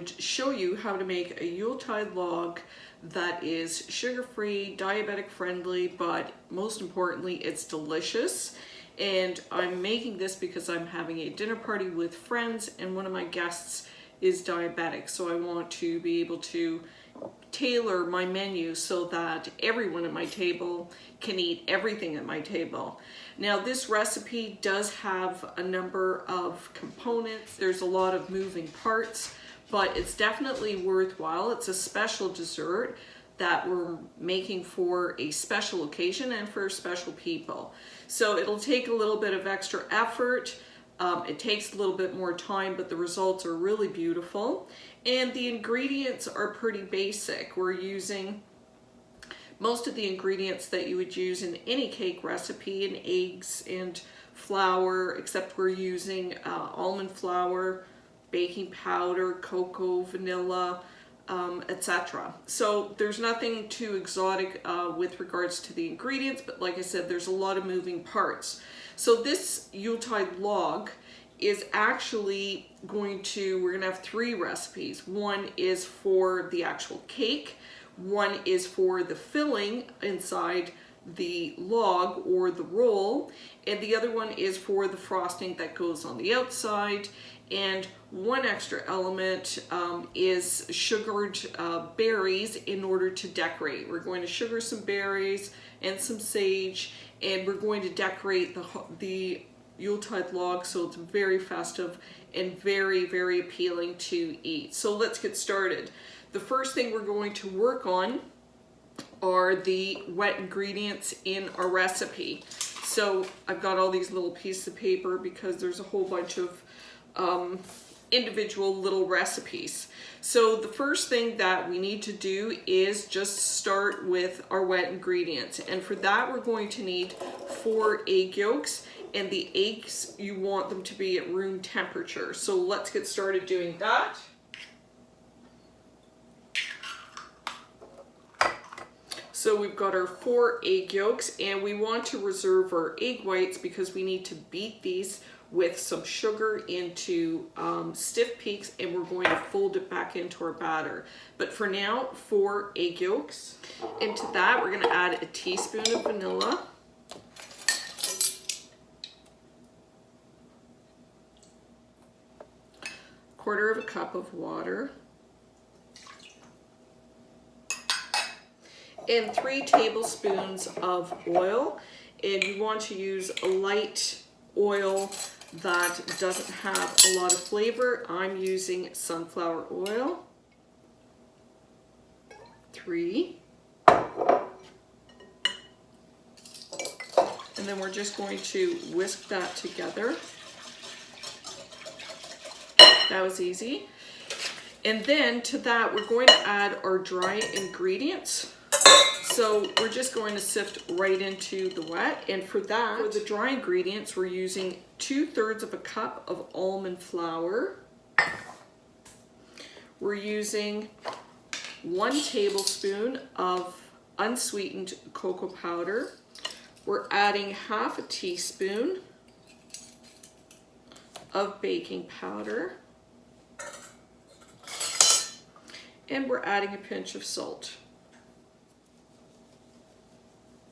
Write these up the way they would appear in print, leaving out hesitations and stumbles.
would show you how to make a Yuletide log that is sugar-free, diabetic friendly, but most importantly, it's delicious. And I'm making this because I'm having a dinner party with friends and one of my guests is diabetic. So I want to be able to tailor my menu so that everyone at my table can eat everything at my table. Now this recipe does have a number of components. There's a lot of moving parts, but it's definitely worthwhile. It's a special dessert that we're making for a special occasion and for special people. So it'll take a little bit of extra effort. It takes a little bit more time, but the results are really beautiful. And the ingredients are pretty basic. We're using most of the ingredients that you would use in any cake recipe, and eggs and flour, except we're using almond flour, baking powder, cocoa, vanilla, etc. So there's nothing too exotic with regards to the ingredients, but like I said, there's a lot of moving parts. So this Yuletide log is actually we're gonna have 3 recipes. One is for the actual cake, one is for the filling inside the log or the roll, and the other one is for the frosting that goes on the outside. And one extra element is sugared berries in order to decorate. We're going to sugar some berries and some sage, and we're going to decorate the Yuletide log so it's very festive and very, very appealing to eat. So let's get started. The first thing we're going to work on are the wet ingredients in our recipe. So I've got all these little pieces of paper because there's a whole bunch of individual little recipes. So the first thing that we need to do is just start with our wet ingredients. And for that, we're going to need 4 egg yolks, and the eggs, you want them to be at room temperature. So let's get started doing that. So we've got our 4 egg yolks, and we want to reserve our egg whites because we need to beat these with some sugar into stiff peaks, and we're going to fold it back into our batter. But for now, 4 egg yolks. Into that, we're gonna add a teaspoon of vanilla, quarter of a cup of water, and 3 tablespoons of oil. And you want to use a light oil that doesn't have a lot of flavor. I'm using sunflower oil. 3. And then we're just going to whisk that together. That was easy. And then to that, we're going to add our dry ingredients. So we're just going to sift right into the wet. And for that, for the dry ingredients, we're using 2/3 of a cup of almond flour. We're using 1 tablespoon of unsweetened cocoa powder. We're adding 1/2 teaspoon of baking powder. And we're adding a pinch of salt.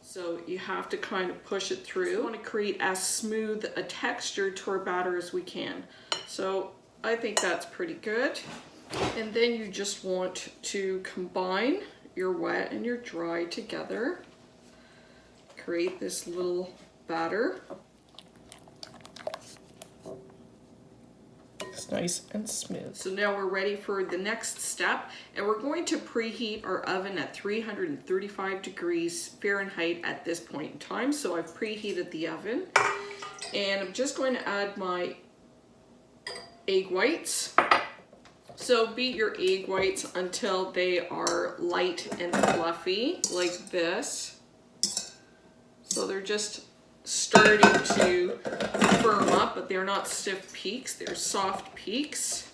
So you have to kind of push it through. We want to create as smooth a texture to our batter as we can. So I think that's pretty good. And then you just want to combine your wet and your dry together. Create this little batter. It's nice and smooth. So now we're ready for the next step, and we're going to preheat our oven at 335 degrees Fahrenheit at this point in time. So I've preheated the oven, and I'm just going to add my egg whites. So beat your egg whites until they are light and fluffy like this. So they're just starting to firm up, but they're not stiff peaks, they're soft peaks.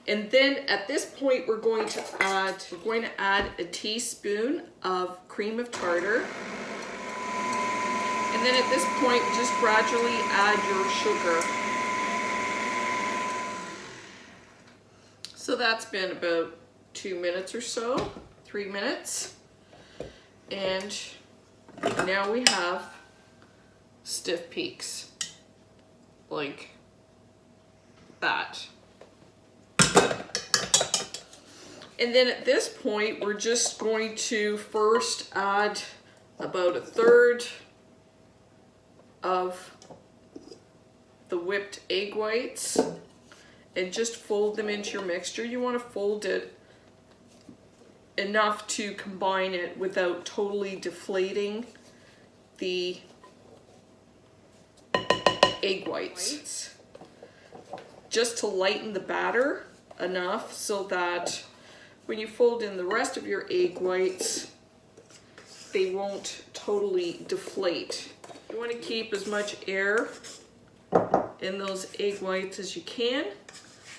And then at this point, we're going to add a teaspoon of cream of tartar. And then at this point, just gradually add your sugar. So that's been about 2 minutes or so, 3 minutes. And now we have stiff peaks, like that. And then at this point, we're just going to first add about 1/3 of the whipped egg whites and just fold them into your mixture. You want to fold it enough to combine it without totally deflating the egg whites. Just to lighten the batter enough so that when you fold in the rest of your egg whites, they won't totally deflate. You want to keep as much air in those egg whites as you can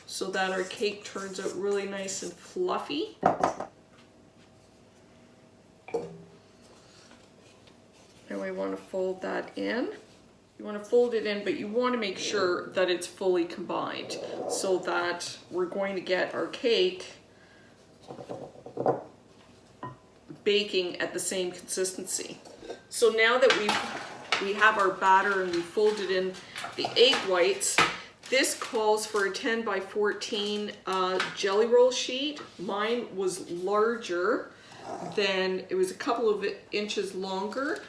so that our cake turns out really nice and fluffy. And we want to fold that in. You want to fold it in, but you want to make sure that it's fully combined so that we're going to get our cake baking at the same consistency. So now that we have our batter and we folded in the egg whites, this calls for a 10 by 14 jelly roll sheet. Mine was larger than, it was a couple of inches longer.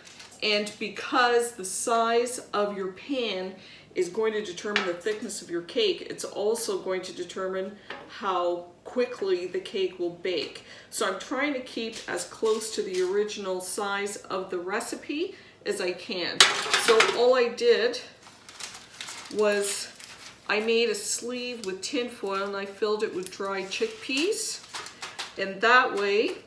And because the size of your pan is going to determine the thickness of your cake, it's also going to determine how quickly the cake will bake. So I'm trying to keep as close to the original size of the recipe as I can. So all I did was I made a sleeve with tin foil and I filled it with dried chickpeas. And that way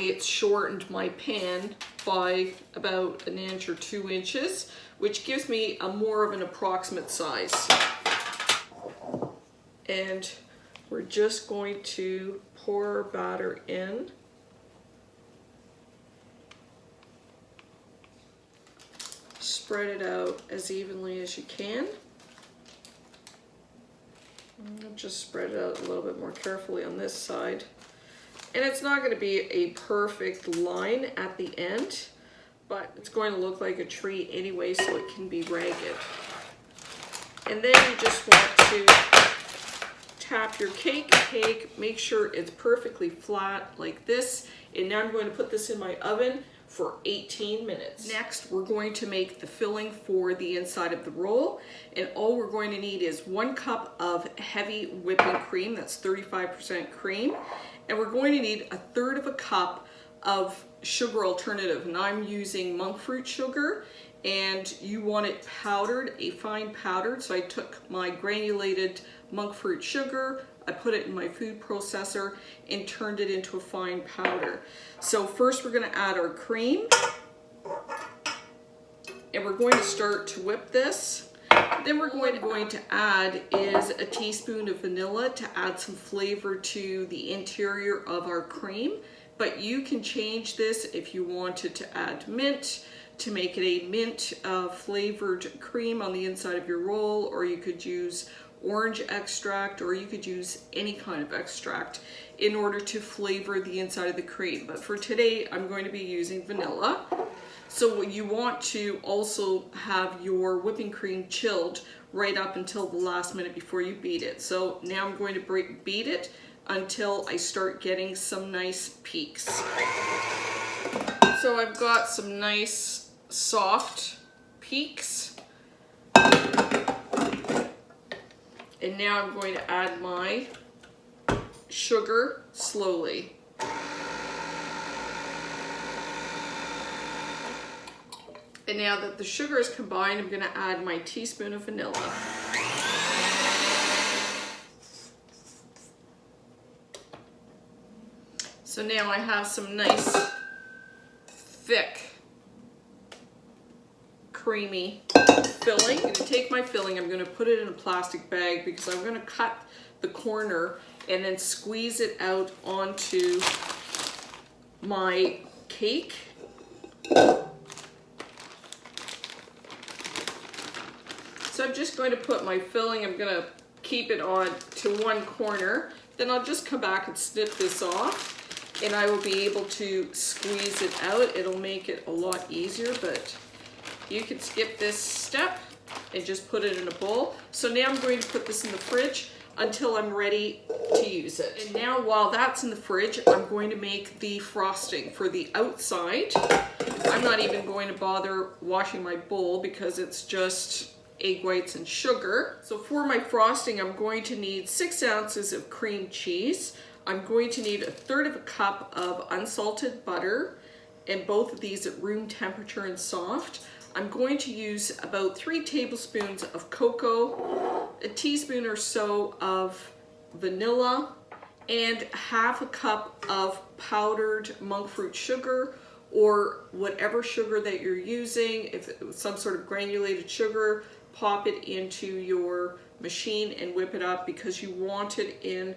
it's shortened my pan by about 1 inch or 2 inches, which gives me a more of an approximate size. And we're just going to pour our batter in. Spread it out as evenly as you can. Just spread it out a little bit more carefully on this side. And it's not going to be a perfect line at the end, but it's going to look like a tree anyway, so it can be ragged. And then you just want to tap your cake, make sure it's perfectly flat like this. And now I'm going to put this in my oven for 18 minutes. Next, we're going to make the filling for the inside of the roll. And all we're going to need is 1 cup of heavy whipping cream, that's 35% cream. And we're going to need 1/3 cup of sugar alternative. And I'm using monk fruit sugar, and you want it powdered, a fine powdered. So I took my granulated monk fruit sugar, I put it in my food processor and turned it into a fine powder. So first we're going to add our cream, and we're going to start to whip this. Then we're going to add is a teaspoon of vanilla to add some flavor to the interior of our cream. But you can change this if you wanted to add mint, to make it a mint flavored cream on the inside of your roll, or you could use orange extract, or you could use any kind of extract in order to flavor the inside of the cream. But for today, I'm going to be using vanilla. So you want to also have your whipping cream chilled right up until the last minute before you beat it. So now I'm going to beat it until I start getting some nice peaks. So I've got some nice soft peaks. And now I'm going to add my sugar slowly. And now that the sugar is combined, I'm going to add my teaspoon of vanilla. So now I have some nice, thick, creamy filling. I'm going to take my filling, I'm going to put it in a plastic bag because I'm going to cut the corner and then squeeze it out onto my cake. So So I'm just going to put my filling, I'm gonna keep it on to one corner. Then I'll just come back and snip this off and I will be able to squeeze it out. It'll make it a lot easier, but you can skip this step and just put it in a bowl. So now I'm going to put this in the fridge until I'm ready to use it. And now while that's in the fridge, I'm going to make the frosting for the outside. I'm not even going to bother washing my bowl because it's just egg whites and sugar. So for my frosting, I'm going to need 6 ounces of cream cheese. I'm going to need 1/3 cup of unsalted butter, and both of these at room temperature and soft. I'm going to use about 3 tablespoons of cocoa, a teaspoon or so of vanilla, and 1/2 cup of powdered monk fruit sugar, or whatever sugar that you're using. If it was some sort of granulated sugar, pop it into your machine and whip it up because you want it in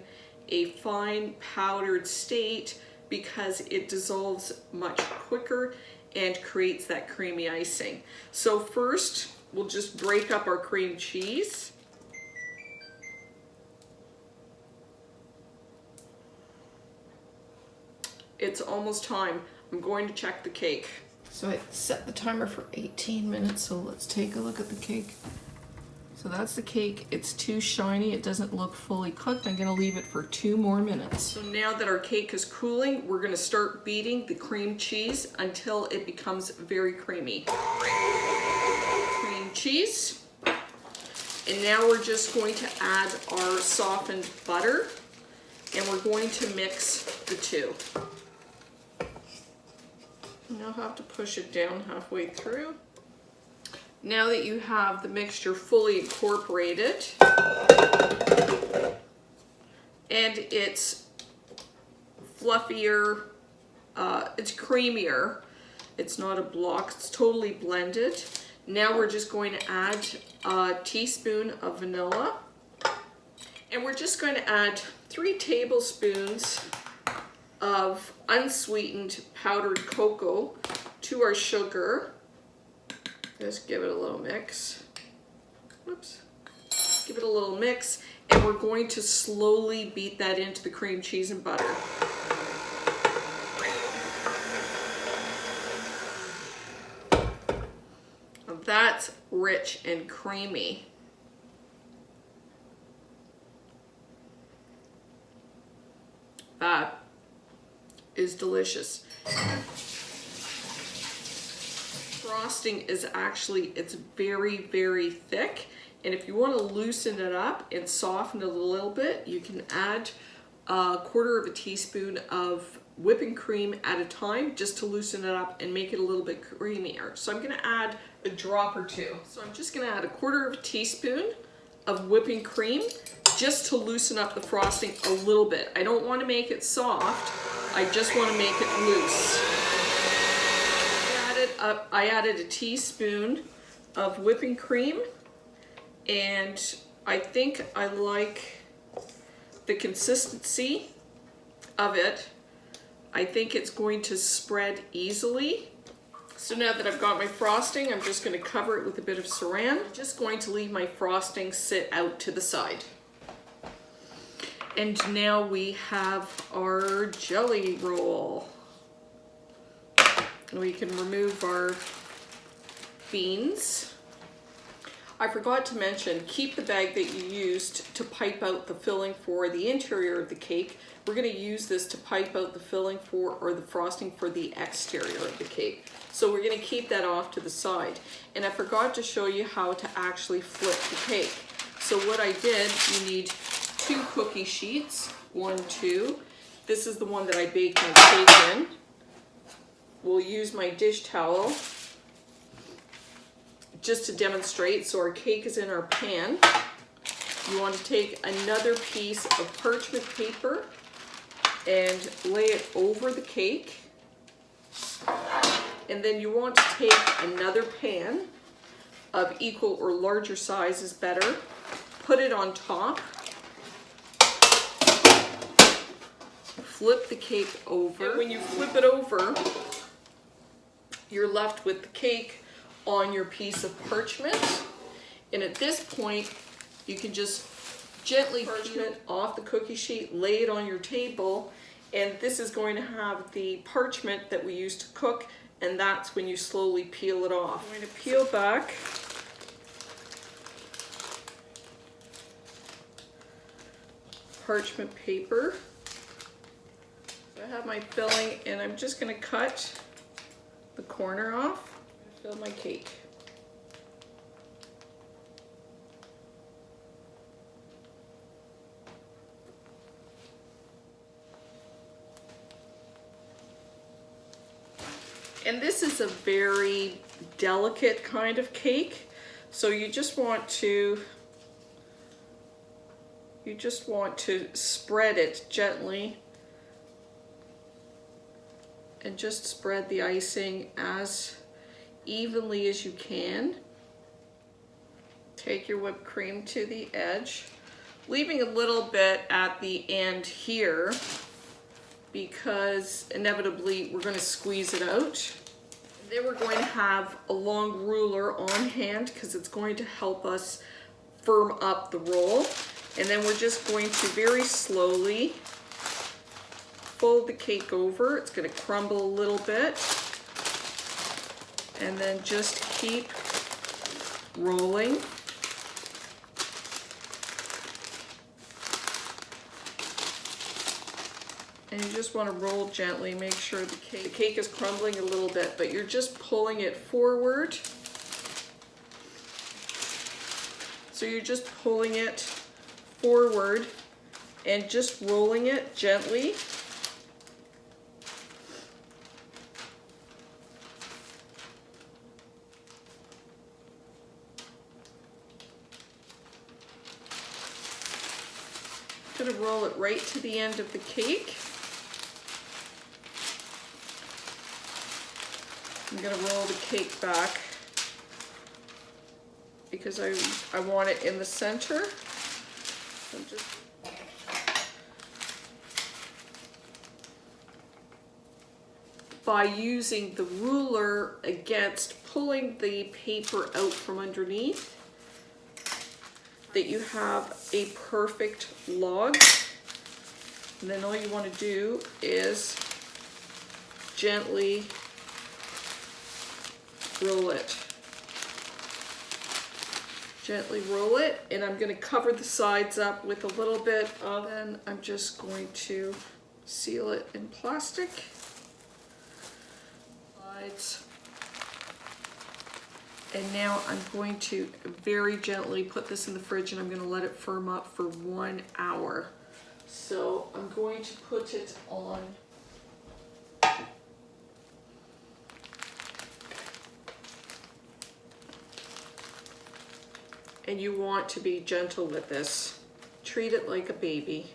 a fine powdered state because it dissolves much quicker and creates that creamy icing. So first, we'll just break up our cream cheese. It's almost time. I'm going to check the cake. So I set the timer for 18 minutes, so let's take a look at the cake. So that's the cake. It's too shiny. It doesn't look fully cooked. I'm gonna leave it for 2 more minutes. So now that our cake is cooling, we're gonna start beating the cream cheese until it becomes very creamy. Cream cheese. And now we're just going to add our softened butter, and we're going to mix the two. And I'll have to push it down halfway through. Now that you have the mixture fully incorporated and it's fluffier, it's creamier, it's not a block, it's totally blended. Now we're just going to add a teaspoon of vanilla, and we're just going to add 3 tablespoons of unsweetened powdered cocoa to our sugar. Just give it a little mix. Whoops. Give it a little mix, and we're going to slowly beat that into the cream cheese and butter. Now that's rich and creamy. That is delicious. Frosting is actually, it's very, very thick, and if you want to loosen it up and soften it a little bit, you can add 1/4 teaspoon of whipping cream at a time just to loosen it up and make it a little bit creamier. So I'm going to add a drop or 2. So I'm just going to add 1/4 teaspoon of whipping cream just to loosen up the frosting a little bit. I don't want to make it soft, I just want to make it loose. I added a teaspoon of whipping cream, and I think I like the consistency of it. I think it's going to spread easily. So now that I've got my frosting, I'm just going to cover it with a bit of saran. I'm just going to leave my frosting sit out to the side. And now we have our jelly roll. We can remove our beans. I forgot to mention, keep the bag that you used to pipe out the filling for the interior of the cake. We're going to use this to pipe out the filling for, or the frosting for, the exterior of the cake. So we're going to keep that off to the side. And I forgot to show you how to actually flip the cake. So what I did, you need 2 cookie sheets, 1, 2. This is the one that I baked my cake in. We'll use my dish towel just to demonstrate. So our cake is in our pan. You want to take another piece of parchment paper and lay it over the cake. And then you want to take another pan of equal or larger size is better. Put it on top. Flip the cake over. And when you flip it over, you're left with the cake on your piece of parchment, And at this point, you can just gently peel it off the cookie sheet, lay it on your table, and this is going to have the parchment that we use to cook, and that's when you slowly peel it off. I'm going to peel back. Parchment paper. So I have my filling, and I'm just going to cut the corner off. Fill my cake. And this is a very delicate kind of cake, so you just want to spread it gently and just spread the icing as evenly as you can. Take your whipped cream to the edge, leaving a little bit at the end here because inevitably we're going to squeeze it out. Then we're going to have a long ruler on hand because it's going to help us firm up the roll. And then we're just going to very slowly fold the cake over. It's going to crumble a little bit. And then just keep rolling. And you just want to roll gently, make sure the cake is crumbling a little bit, but you're just pulling it forward. So you're just pulling it forward and just rolling it gently. I'm going to roll it right to the end of the cake. I'm going to roll the cake back because I want it in the center. So just by using the ruler against pulling the paper out from underneath, that you have a perfect log. And then all you want to do is gently roll it. Gently roll it, and I'm going to cover the sides up with a little bit of, then I'm just going to seal it in plastic. Sides. And now I'm going to very gently put this in the fridge, and I'm going to let it firm up for 1 hour. So I'm going to put it on and you want to be gentle with this. Treat it like a baby.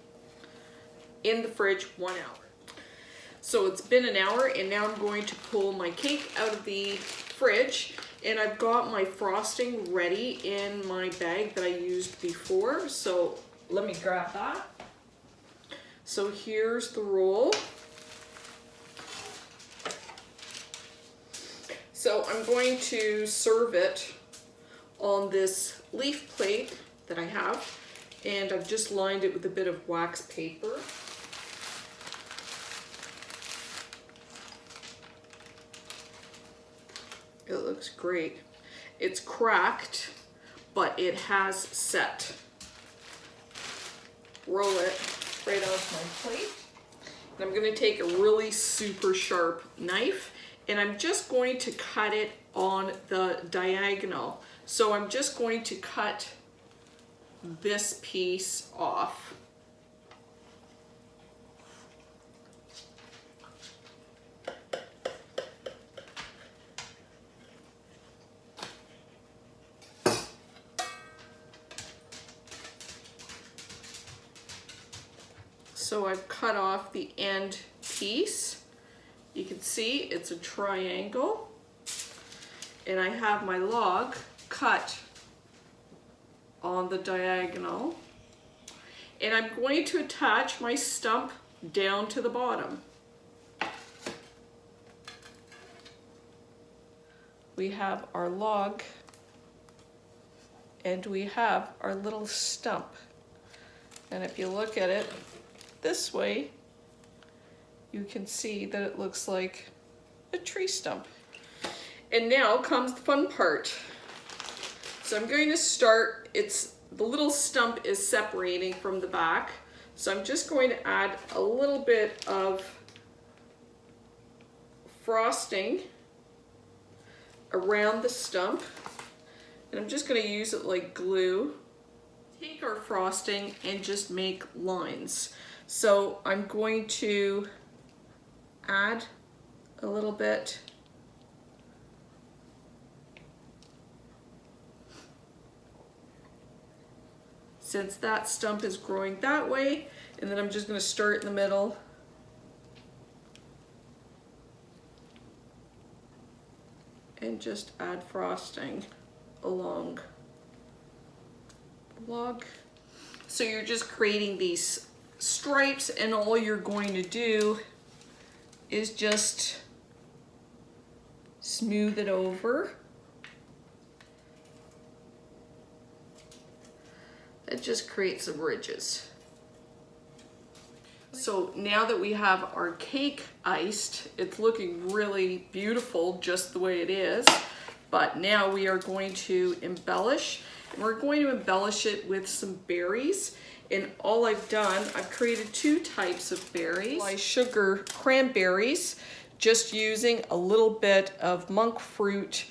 In the fridge, 1 hour. So it's been an hour, and now I'm going to pull my cake out of the fridge, and I've got my frosting ready in my bag that I used before. So let me grab that. So here's the roll. So I'm going to serve it on this leaf plate that I have, and I've just lined it with a bit of wax paper. It looks great. It's cracked, but it has set. Roll it right off my plate. And I'm going to take a really super sharp knife, and I'm just going to cut it on the diagonal. So I'm just going to cut this piece off. So I've cut off the end piece. You can see it's a triangle. And I have my log cut on the diagonal. And I'm going to attach my stump down to the bottom. We have our log and we have our little stump. And if you look at it this way, you can see that it looks like a tree stump. And now comes the fun part. So I'm going to start, the little stump is separating from the back. So I'm just going to add a little bit of frosting around the stump. And I'm just going to use it like glue. Take our frosting and just make lines. So I'm going to add a little bit. Since that stump is growing that way, and then I'm just going to start in the middle. And just add frosting along the log. So you're just creating these stripes, and all you're going to do is just smooth it over. It just creates some ridges. So now that we have our cake iced, it's looking really beautiful just the way it is. But now we are going to embellish, and we're going to embellish it with some berries. And all I've done, I've created two types of berries. My sugar cranberries, just using a little bit of monk fruit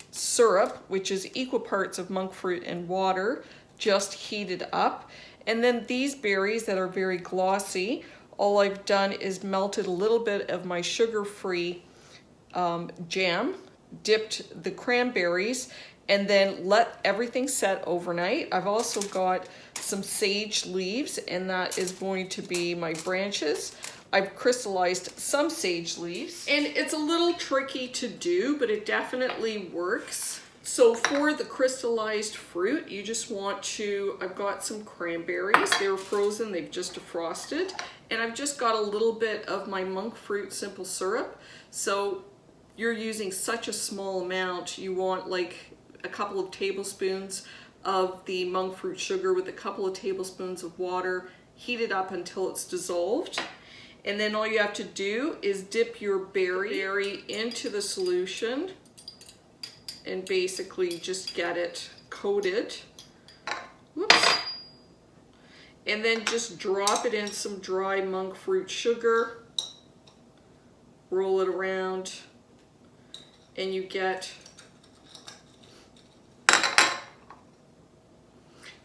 syrup, which is equal parts of monk fruit and water, just heated up. And then these berries that are very glossy, all I've done is melted a little bit of my sugar-free jam, dipped the cranberries, and then let everything set overnight. I've also got some sage leaves, and that is going to be my branches. I've crystallized some sage leaves, and it's a little tricky to do, but it definitely works. So for the crystallized fruit, you just want to, I've got some cranberries. They were frozen, they've just defrosted. And I've just got a little bit of my monk fruit simple syrup. So you're using such a small amount, you want like a couple of tablespoons of the monk fruit sugar with a couple of tablespoons of water, heat it up until it's dissolved. And then all you have to do is dip your berry into the solution and basically just get it coated. Whoops. And then just drop it in some dry monk fruit sugar, roll it around, and you get,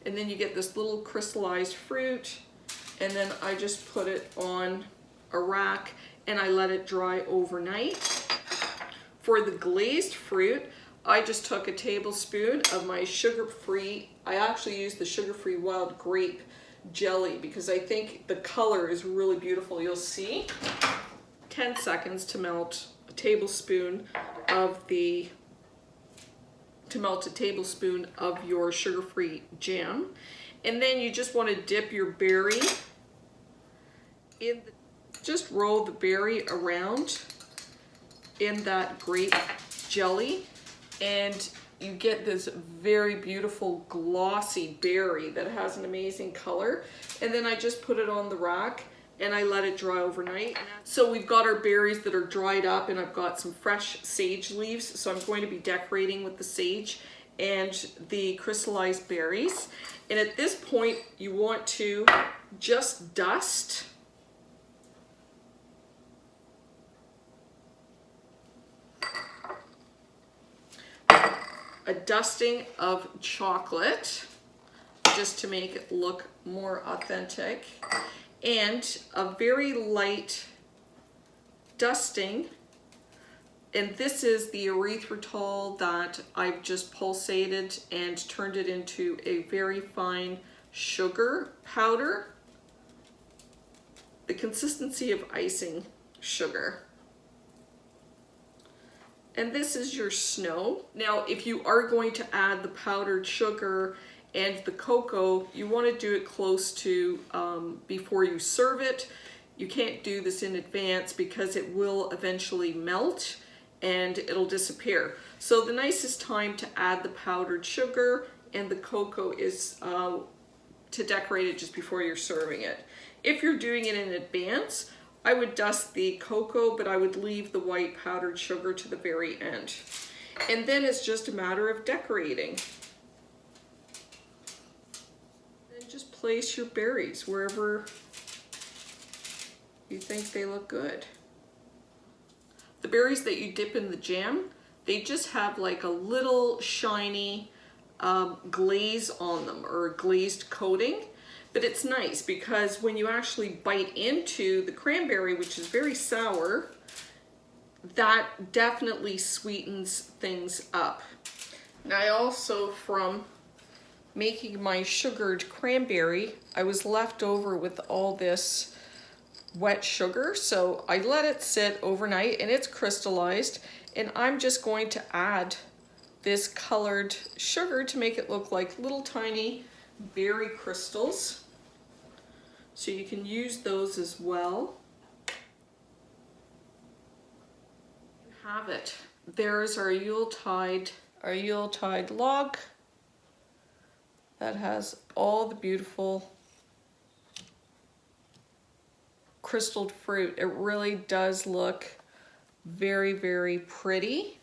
and then you get this little crystallized fruit, and then I just put it on a rack and I let it dry overnight. For the glazed fruit, I just took a tablespoon of my sugar-free, I actually used the sugar-free wild grape jelly because I think the color is really beautiful. You'll see. 10 seconds to melt a tablespoon of your sugar-free jam. And then you just want to dip your berry in just roll the berry around in that grape jelly, and you get this very beautiful glossy berry that has an amazing color. And then I just put it on the rack and I let it dry overnight. So we've got our berries that are dried up, and I've got some fresh sage leaves, so I'm going to be decorating with the sage and the crystallized berries. And at this point you want to just dust a dusting of chocolate just to make it look more authentic, and a very light dusting, and this is the erythritol that I've just pulsated and turned it into a very fine sugar powder, the consistency of icing sugar. And this is your snow. Now, if you are going to add the powdered sugar and the cocoa, you want to do it close to before you serve it. You can't do this in advance because it will eventually melt and it'll disappear. So the nicest time to add the powdered sugar and the cocoa is to decorate it just before you're serving it. If you're doing it in advance, I would dust the cocoa, but I would leave the white powdered sugar to the very end. And then it's just a matter of decorating. And just place your berries wherever you think they look good. The berries that you dip in the jam, they just have like a little shiny glaze on them, or a glazed coating. But it's nice because when you actually bite into the cranberry, which is very sour, that definitely sweetens things up. And I also, from making my sugared cranberry, I was left over with all this wet sugar, so I let it sit overnight and it's crystallized, and I'm just going to add this colored sugar to make it look like little tiny berry crystals. So you can use those as well. Have it. There's our Yuletide log that has all the beautiful crystalled fruit. It really does look very, very pretty.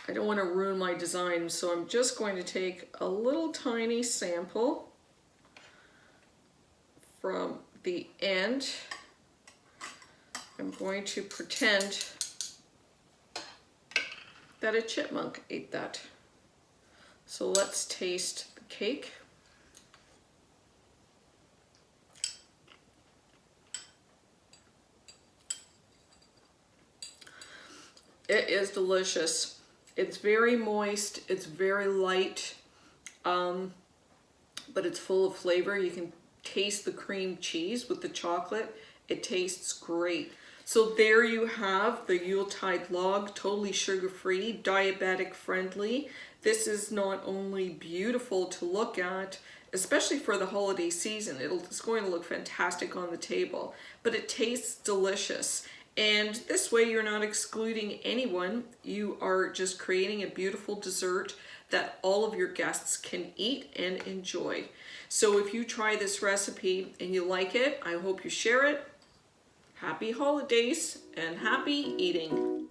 I don't want to ruin my design, so I'm just going to take a little tiny sample from the end. I'm going to pretend that a chipmunk ate that. So let's taste the cake. It is delicious. It's very moist, it's very light, but it's full of flavor. You can taste the cream cheese with the chocolate. It tastes great. So there you have the Yuletide log, totally sugar-free, diabetic friendly. This is not only beautiful to look at, especially for the holiday season. It's going to look fantastic on the table, but it tastes delicious. And this way you're not excluding anyone. You are just creating a beautiful dessert that all of your guests can eat and enjoy. So if you try this recipe and you like it, I hope you share it. Happy holidays and happy eating.